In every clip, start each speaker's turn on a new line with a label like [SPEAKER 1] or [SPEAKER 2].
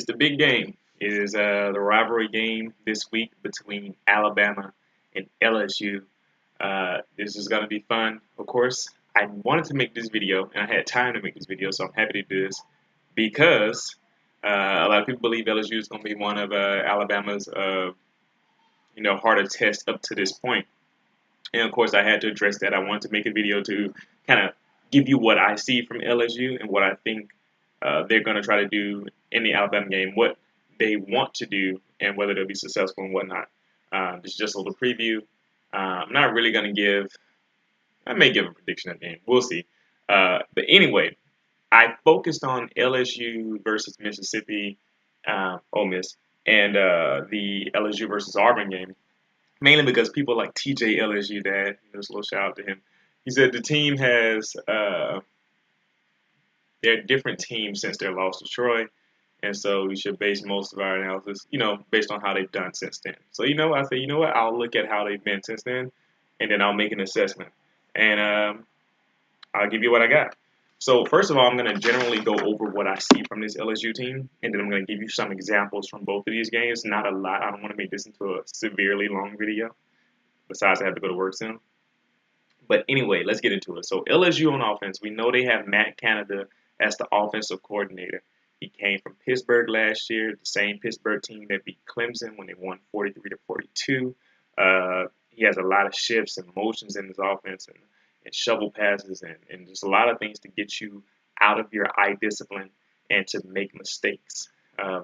[SPEAKER 1] is the big game. It is the rivalry game this week between Alabama and LSU. This is going to be fun. Of course, I wanted to make this video, and I had time to make this video, so I'm happy to do this because a lot of people believe LSU is going to be one of Alabama's, harder tests up to this point. And of course, I had to address that. I wanted to make a video to kind of give you what I see from LSU and what I think they're going to try to do in the Alabama game, what they want to do, and whether they'll be successful and whatnot. This is just a little preview. I'm not really going to I may give a prediction at the end. We'll see. But anyway, I focused on LSU versus Mississippi, Ole Miss, and the LSU versus Auburn game, mainly because people like TJ LSU Dad, just a little shout out to him. He said the team has they're a different team since their loss to Troy, and so we should base most of our analysis, based on how they've done since then. So I say, I'll look at how they've been since then, and then I'll make an assessment, and I'll give you what I got. So first of all, I'm going to generally go over what I see from this LSU team, and then I'm going to give you some examples from both of these games. Not a lot. I don't want to make this into a severely long video. Besides, I have to go to work soon. But anyway, let's get into it. So LSU on offense, we know they have Matt Canada as the offensive coordinator. He came from Pittsburgh last year, the same Pittsburgh team that beat Clemson when they won 43-42. He has a lot of shifts and motions in his offense and shovel passes and just a lot of things to get you out of your eye discipline and to make mistakes.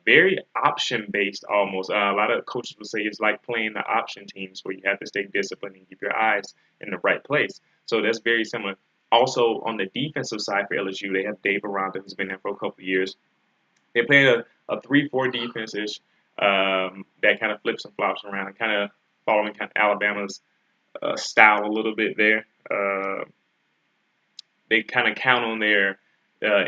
[SPEAKER 1] Very option based almost. A lot of coaches would say it's like playing the option teams where you have to stay disciplined and keep your eyes in the right place. So that's very similar. Also on the defensive side for LSU, they have Dave Aranda, who's been there for a couple of years. They play a 3-4 defense-ish that kind of flips and flops around, kind of following kind of Alabama's style a little bit there. They kind of count on their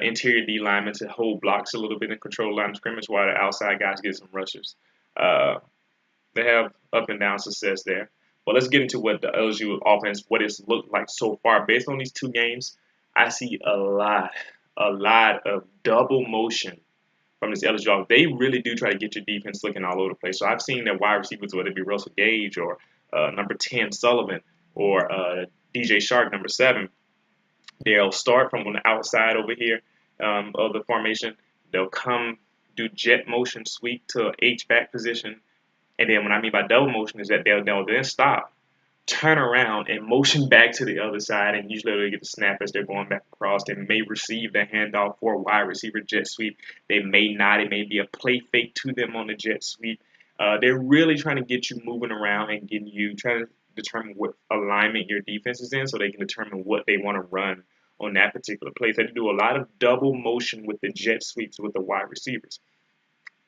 [SPEAKER 1] interior D linemen to hold blocks a little bit and control line of scrimmage while the outside guys get some rushes. They have up and down success there. But let's get into what the LSU offense, what it's looked like so far. Based on these two games, I see a lot of double motion from this LSU offense. They really do try to get your defense looking all over the place. So I've seen that wide receivers, whether it be Russell Gage or number 10 Sullivan or DJ Shark, number 7, they'll start from on the outside over here of the formation. They'll come do jet motion sweep to H-back position. And then what I mean by double motion is that they'll then stop, turn around, and motion back to the other side. And usually they get the snap as they're going back across. They may receive the handoff for a wide receiver jet sweep. They may not. It may be a play fake to them on the jet sweep. They're really trying to get you moving around and trying to determine what alignment your defense is in so they can determine what they want to run on that particular play. So they do a lot of double motion with the jet sweeps with the wide receivers.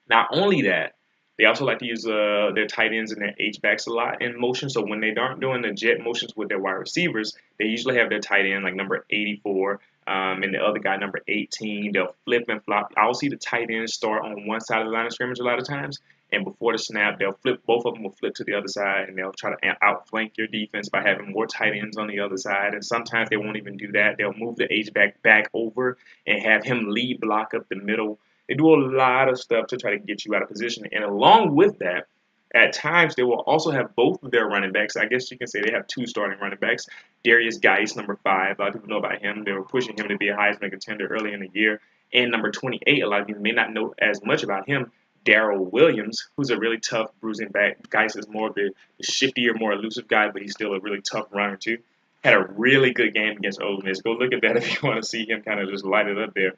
[SPEAKER 1] Not only that, they also like to use their tight ends and their H-backs a lot in motion. So when they aren't doing the jet motions with their wide receivers, they usually have their tight end like number 84 and the other guy number 18. They'll flip and flop. I'll see the tight end start on one side of the line of scrimmage a lot of times. And before the snap, they'll flip. Both of them will flip to the other side, and they'll try to outflank your defense by having more tight ends on the other side. And sometimes they won't even do that. They'll move the H-back back over and have him lead block up the middle. They do a lot of stuff to try to get you out of position. And along with that, at times they will also have both of their running backs. I guess you can say they have 2 starting running backs. Darius Geis, number 5. A lot of people know about him. They were pushing him to be a Heisman contender early in the year. And number 28, a lot of people may not know as much about him, Darrell Williams, who's a really tough bruising back. Geis is more of the shiftier, more elusive guy, but he's still a really tough runner too. Had a really good game against Ole Miss. Go look at that if you want to see him kind of just light it up there.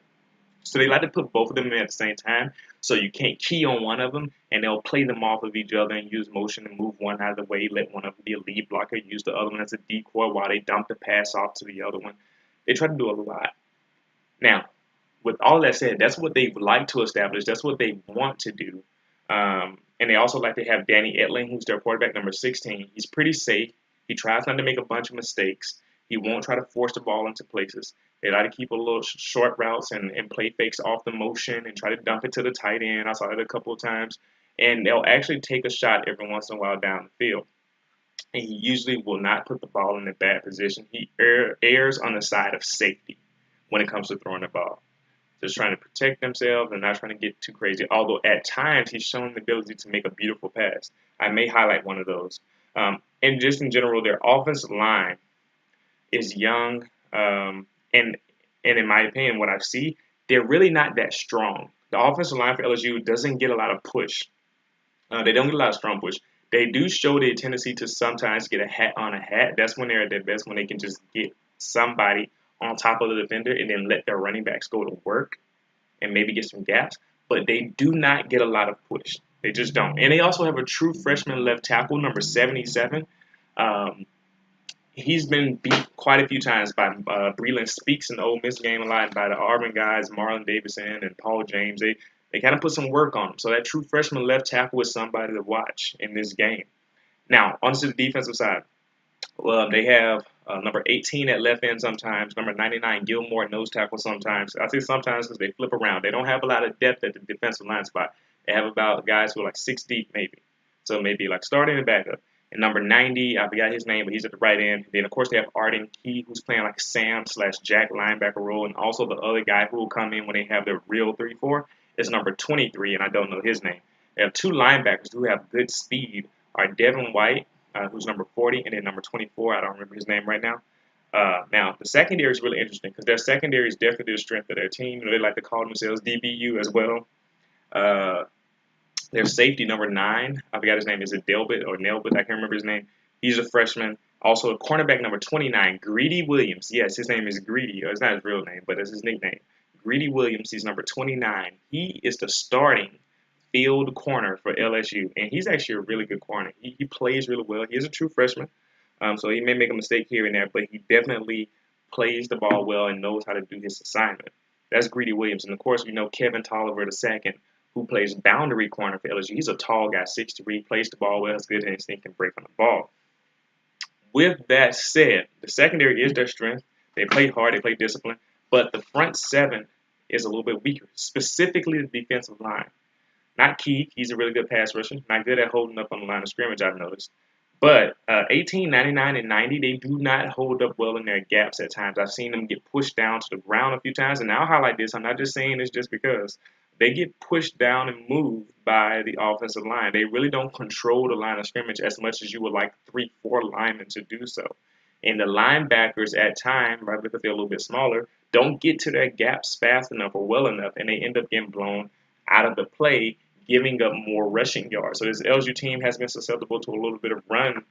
[SPEAKER 1] So they like to put both of them in at the same time, so you can't key on one of them, and they'll play them off of each other and use motion and move one out of the way, let one of them be a lead blocker, use the other one as a decoy while they dump the pass off to the other one. They try to do a lot. Now, with all that said, that's what they like to establish. That's what they want to do. And they also like to have Danny Etling, who's their quarterback, number 16. He's pretty safe. He tries not to make a bunch of mistakes. He won't try to force the ball into places. They like to keep a little short routes and play fakes off the motion and try to dump it to the tight end. I saw it a couple of times. And they'll actually take a shot every once in a while down the field. And he usually will not put the ball in a bad position. He errs on the side of safety when it comes to throwing the ball. just trying to protect themselves and not trying to get too crazy. Although at times he's shown the ability to make a beautiful pass. I may highlight one of those. And just in general, their offensive line is young, and in my opinion, what I see, they're really not that strong. The offensive line for LSU doesn't get a lot of push. They don't get a lot of strong push. They do show their tendency to sometimes get a hat on a hat. That's when they're at their best, when they can just get somebody on top of the defender and then let their running backs go to work and maybe get some gaps. But they do not get a lot of push. They just don't. And they also have a true freshman left tackle, number 77. Um, he's been beat quite a few times by Breland Speaks in the Ole Miss game a lot, by the Auburn guys, Marlon Davidson and Paul James. They kind of put some work on him. So that true freshman left tackle is somebody to watch in this game. Now, onto the defensive side. Well, they have number 18 at left end sometimes, number 99 Gilmore at nose tackle sometimes. I say sometimes because they flip around. They don't have a lot of depth at the defensive line spot. They have about guys who are like 6 deep maybe. So maybe like starting and backup. And number 90, I forgot his name, but he's at the right end. Then, of course, they have Arden Key, who's playing like Sam/Jack linebacker role. And also the other guy who will come in when they have their real 3-4 is number 23, and I don't know his name. They have two linebackers who have good speed, are Devin White, who's number 40, and then number 24, I don't remember his name right now. Now, the secondary is really interesting because their secondary is definitely the strength of their team. You know, they like to call themselves DBU as well. Their safety, number 9, I forgot his name. Is it Delbit or Nelbit? I can't remember his name. He's a freshman. Also, cornerback number 29, Greedy Williams. Yes, his name is Greedy. It's not his real name, but it's his nickname. Greedy Williams, he's number 29. He is the starting field corner for LSU, and he's actually a really good corner. He plays really well. He is a true freshman, so he may make a mistake here and there, but he definitely plays the ball well and knows how to do his assignment. That's Greedy Williams. And, of course, we know Kevin Tolliver II, who plays boundary corner for LSU. He's a tall guy, 6'3", plays the ball well, has good instinct, can break on the ball. With that said, the secondary is their strength. They play hard, they play discipline, but the front seven is a little bit weaker, specifically the defensive line. Not Keith, he's a really good pass rusher, not good at holding up on the line of scrimmage, I've noticed. But 18, 99, and 90, they do not hold up well in their gaps at times. I've seen them get pushed down to the ground a few times, and I'll highlight this. I'm not just saying this just because. They get pushed down and moved by the offensive line. They really don't control the line of scrimmage as much as you would like 3-4 linemen to do so. And the linebackers at times, right, because they're a little bit smaller, don't get to their gaps fast enough or well enough, and they end up getting blown out of the play, giving up more rushing yards. So this LSU team has been susceptible to a little bit of run.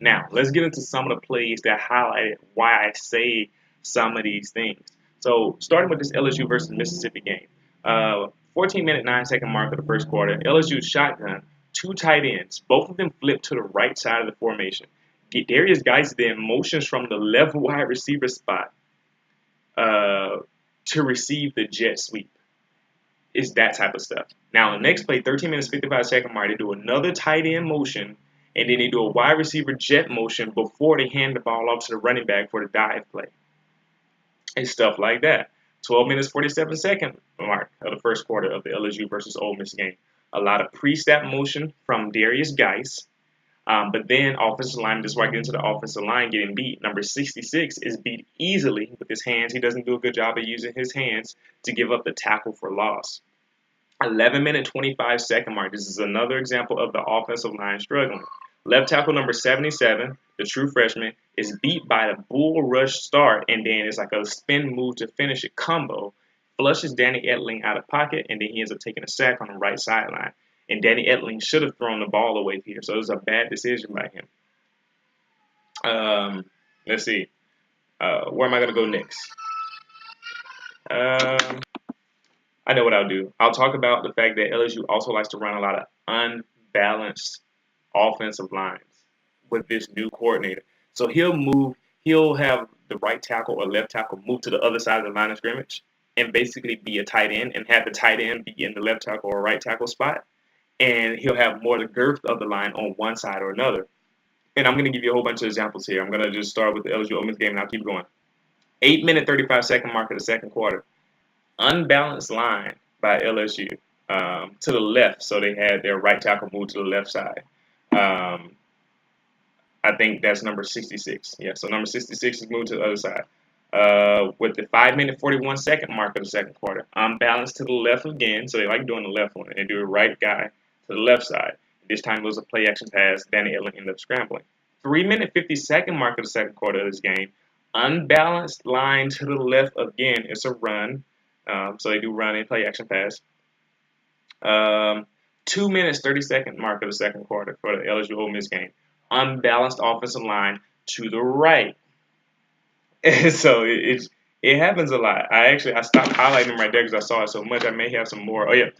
[SPEAKER 1] Now, let's get into some of the plays that highlight why I say some of these things. So, starting with this LSU versus Mississippi game. 14-minute, 9-second mark of the first quarter. LSU shotgun, 2 tight ends. Both of them flip to the right side of the formation. Darius Geis then motions from the left wide receiver spot to receive the jet sweep. It's that type of stuff. Now, the next play, 13 minutes, 55-second mark, they do another tight end motion, and then they do a wide receiver jet motion before they hand the ball off to the running back for the dive play. And stuff like that. 12 minutes, 47-second mark of the first quarter of the LSU versus Ole Miss game. A lot of pre-snap motion from Darius Geis. But then offensive line, this is where I get into the offensive line getting beat. Number 66 is beat easily with his hands. He doesn't do a good job of using his hands to give up the tackle for loss. 11-minute, 25-second mark. This is another example of the offensive line struggling. Left tackle number 77, the true freshman, is beat by a bull rush start, and then it's like a spin move to finish it combo. Flushes Danny Etling out of pocket, and then he ends up taking a sack on the right sideline. And Danny Etling should have thrown the ball away here, so it was a bad decision by him. Let's see. Where am I going to go next? I know what I'll do. I'll talk about the fact that LSU also likes to run a lot of unbalanced offensive lines with this new coordinator. So he'll have the right tackle or left tackle move to the other side of the line of scrimmage and basically be a tight end and have the tight end be in the left tackle or right tackle spot. And he'll have more the girth of the line on one side or another. And I'm going to give you a whole bunch of examples here. I'm going to just start with the LSU Ole Miss game and I'll keep going. 8-minute, 35-second mark of the second quarter. Unbalanced line by LSU to the left, so they had their right tackle move to the left side. I think that's number 66. Yeah, so number 66 is moved to the other side. with the 5-minute 41-second mark of the second quarter. Unbalanced to the left again, so they like doing the left one. And they do a right guy to the left side. This time it was a play action pass. Danny Etling ended up scrambling. 3-minute 50-second mark of the second quarter of this game. Unbalanced line to the left again. It's a run. So they do run and play action pass. 2 minutes 30-second mark of the second quarter for the LSU Ole Miss game. Unbalanced offensive line to the right. And so it happens a lot. I stopped highlighting them right there because I saw it so much. I may have some more. Oh yeah,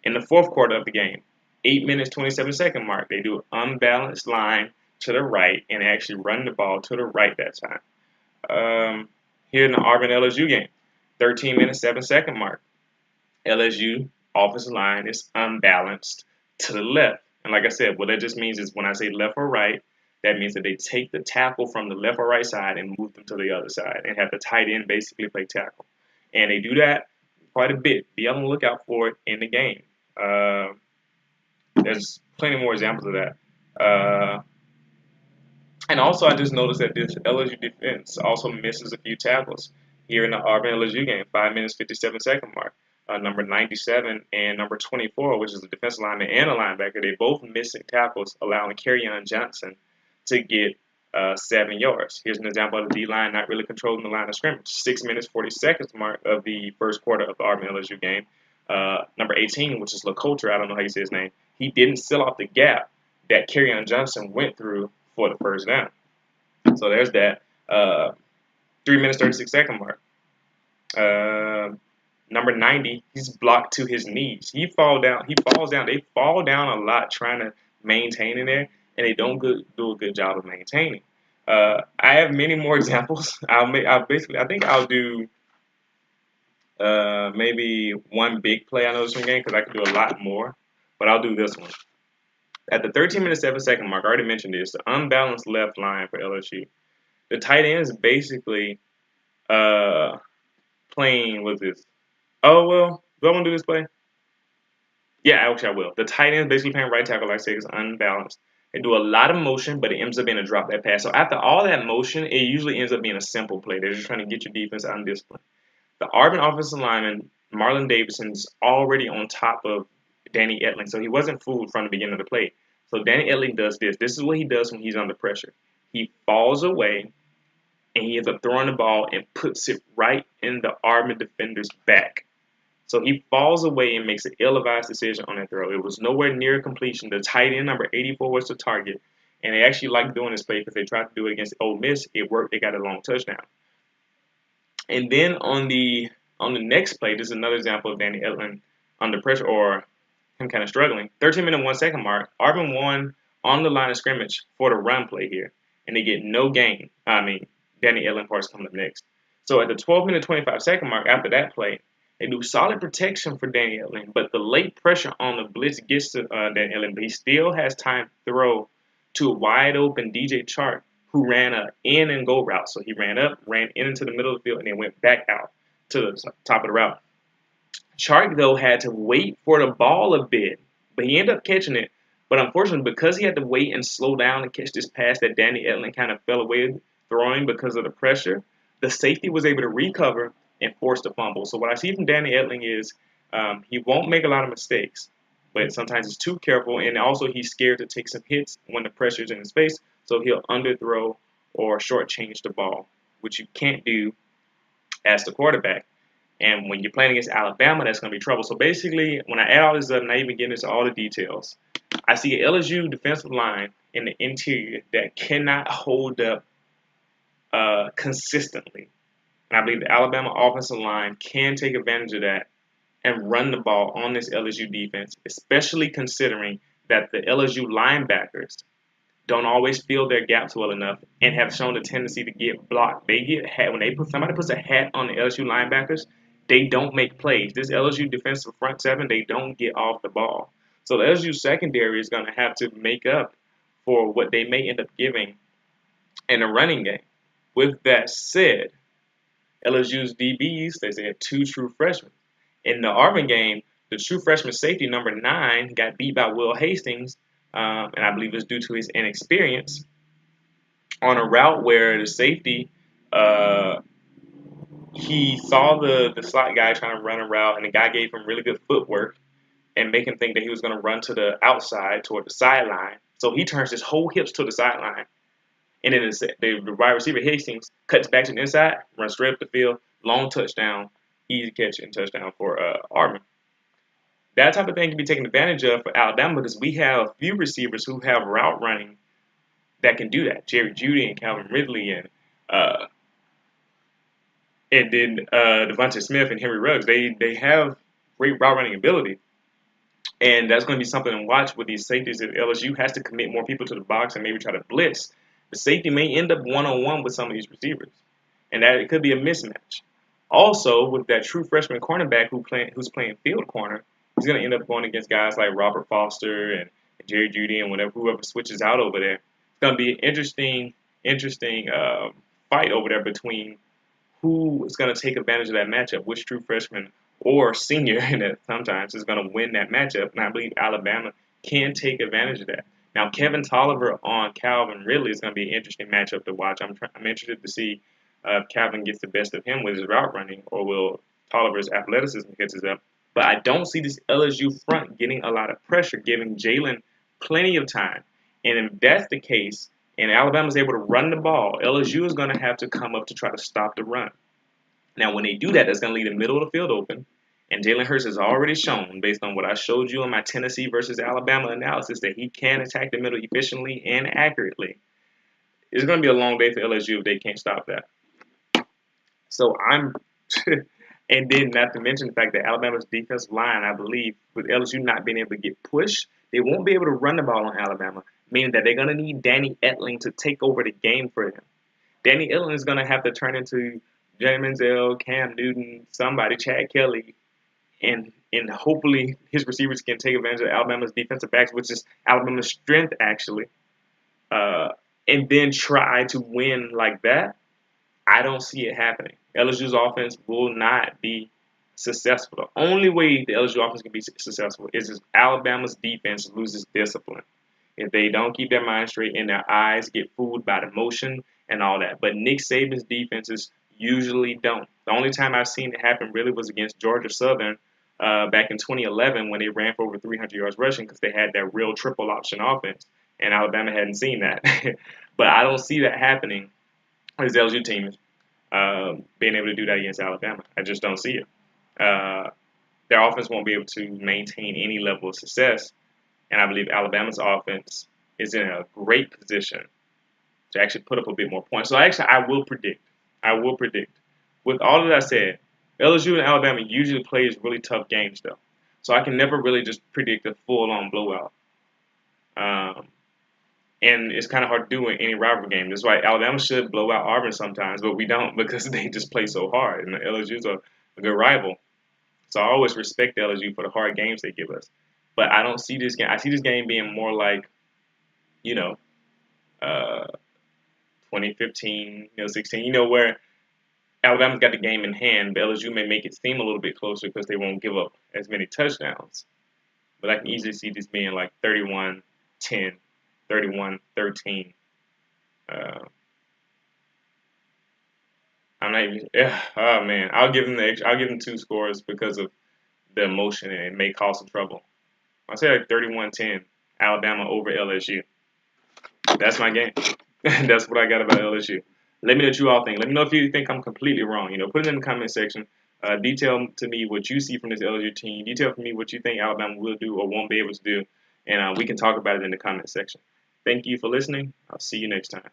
[SPEAKER 1] in the fourth quarter of the game, 8 minutes 27-second mark, they do an unbalanced line to the right and actually run the ball to the right that time. Here in the Auburn LSU game, 13 minutes 7-second mark, LSU offensive line is unbalanced to the left. And like I said, what that just means is when I say left or right, that means that they take the tackle from the left or right side and move them to the other side and have the tight end basically play tackle. And they do that quite a bit. Be on the lookout for it in the game. There's plenty more examples of that. And also, I just noticed that this LSU defense also misses a few tackles here in the Auburn LSU game, 5 minutes 57-second mark. Number 97 and number 24, which is a defensive lineman and a linebacker, they both missing tackles, allowing Kerryon Johnson to get 7 yards. Here's an example of the D-line not really controlling the line of scrimmage. 6 minutes 40 seconds mark of the first quarter of the Auburn LSU game. Number 18, which is LaCoultre, I don't know how you say his name, he didn't seal off the gap that Kerryon Johnson went through for the first down. So there's that. 3 minutes 36-second mark. Number 90, he's blocked to his knees. He falls down. They fall down a lot trying to maintain in there, and they don't do a good job of maintaining. I have many more examples. I think I'll do maybe one big play I noticed from the game because I can do a lot more, but I'll do this one. At the 13-minute 7-second mark, I already mentioned this, the unbalanced left line for LSU. The tight end is basically playing with this. Oh, well, do I want to do this play? Yeah, actually I will. The tight end is basically playing right tackle, like I say, is unbalanced. They do a lot of motion, but it ends up being a drop that pass. So after all that motion, it usually ends up being a simple play. They're just trying to get your defense undisciplined. The Auburn offensive lineman, Marlon Davidson's already on top of Danny Etling, so he wasn't fooled from the beginning of the play. So Danny Etling does this. This is what he does when he's under pressure. He falls away, and he ends up throwing the ball and puts it right in the Auburn defender's back. So he falls away and makes an ill-advised decision on that throw. It was nowhere near completion. The tight end, number 84, was the target. And they actually liked doing this play because they tried to do it against Ole Miss. It worked. They got a long touchdown. And then on the next play, this is another example of Danny Etling under pressure or him kind of struggling. 13-minute 1-second mark. Auburn won on the line of scrimmage for the run play here. And they get no gain. Danny Etling part's coming up next. So at the 12-minute 25-second mark after that play, they do solid protection for Danny Etling, but the late pressure on the blitz gets to Danny Etling, but he still has time to throw to a wide open DJ Chark, who ran a in and go route. So he ran up, ran into the middle of the field, and then went back out to the top of the route. Chark, though, had to wait for the ball a bit, but he ended up catching it. But unfortunately, because he had to wait and slow down and catch this pass that Danny Etling kind of fell away throwing because of the pressure, the safety was able to recover and force the fumble. So what I see from Danny Etling is he won't make a lot of mistakes, but sometimes he's too careful, and also he's scared to take some hits when the pressure's in his face, so he'll underthrow or shortchange the ball, which you can't do as the quarterback. And when you're playing against Alabama, that's going to be trouble. So basically, when I add all this up, and I even get into all the details, I see an LSU defensive line in the interior that cannot hold up consistently. And I believe the Alabama offensive line can take advantage of that and run the ball on this LSU defense, especially considering that the LSU linebackers don't always fill their gaps well enough and have shown a tendency to get blocked. They get hat when somebody puts a hat on the LSU linebackers, they don't make plays. This LSU defensive front seven, they don't get off the ball. So the LSU secondary is going to have to make up for what they may end up giving in the running game. With that said, LSU's DBs, they had 2 true freshmen. In the Auburn game, the true freshman safety, number 9, got beat by Will Hastings, and I believe it's due to his inexperience, on a route where the safety he saw the slot guy trying to run a route, and the guy gave him really good footwork and make him think that he was going to run to the outside toward the sideline. So he turns his whole hips to the sideline, and then the wide receiver Hastings cuts back to the inside, runs straight up the field, long touchdown, easy catch and touchdown for Armin. That type of thing can be taken advantage of for Alabama because we have few receivers who have route running that can do that. Jerry Jeudy and Calvin Ridley uh, and then Devontae Smith and Henry Ruggs. They have great route running ability. And that's going to be something to watch with these safeties. If LSU has to commit more people to the box and maybe try to blitz, the safety may end up one-on-one with some of these receivers. And that it could be a mismatch. Also, with that true freshman cornerback who's playing field corner, he's going to end up going against guys like Robert Foster and Jerry Jeudy and whoever switches out over there. It's going to be an interesting fight over there between who is going to take advantage of that matchup, which true freshman or senior and that sometimes is going to win that matchup. And I believe Alabama can take advantage of that. Now, Kevin Tolliver on Calvin Ridley is going to be an interesting matchup to watch. I'm interested to see if Calvin gets the best of him with his route running, or will Tolliver's athleticism catches up. But I don't see this LSU front getting a lot of pressure, giving Jalen plenty of time. And if that's the case, and Alabama's able to run the ball, LSU is going to have to come up to try to stop the run. Now, when they do that, that's going to leave the middle of the field open. And Jalen Hurts has already shown, based on what I showed you in my Tennessee versus Alabama analysis, that he can attack the middle efficiently and accurately. It's going to be a long day for LSU if they can't stop that. So and then not to mention the fact that Alabama's defensive line, I believe, with LSU not being able to get pushed, they won't be able to run the ball on Alabama, meaning that they're going to need Danny Etling to take over the game for them. Danny Etling is going to have to turn into Jay Manziel, Cam Newton, somebody, Chad Kelly, and hopefully his receivers can take advantage of Alabama's defensive backs, which is Alabama's strength, actually, and then try to win like that. I don't see it happening. LSU's offense will not be successful. The only way the LSU offense can be successful is if Alabama's defense loses discipline. If they don't keep their mind straight and their eyes get fooled by the motion and all that. But Nick Saban's defenses usually don't. The only time I've seen it happen really was against Georgia Southern back in 2011 when they ran for over 300 yards rushing because they had that real triple option offense. And Alabama hadn't seen that. But I don't see that happening with the LSU team being able to do that against Alabama. I just don't see it. Their offense won't be able to maintain any level of success. And I believe Alabama's offense is in a great position to actually put up a bit more points. So actually, I will predict. With all of that said, LSU and Alabama usually plays really tough games, though. So I can never really just predict a full-on blowout. And it's kind of hard to do in any rivalry game. That's why Alabama should blow out Auburn sometimes, but we don't because they just play so hard. And LSU's a good rival. So I always respect LSU for the hard games they give us. But I don't see this game. I see this game being more like, 2015, 16, where Alabama's got the game in hand, but LSU may make it seem a little bit closer because they won't give up as many touchdowns. But I can easily see this being like 31-10, 31-13. I'm not even. Oh man, I'll give them two scores because of the emotion and it may cause some trouble. I'll say like 31-10, Alabama over LSU. That's my game. That's what I got about LSU. Let me know what you all think. Let me know if you think I'm completely wrong. Put it in the comment section. Detail to me what you see from this LSU team. Detail for me what you think Alabama will do or won't be able to do. And we can talk about it in the comment section. Thank you for listening. I'll see you next time.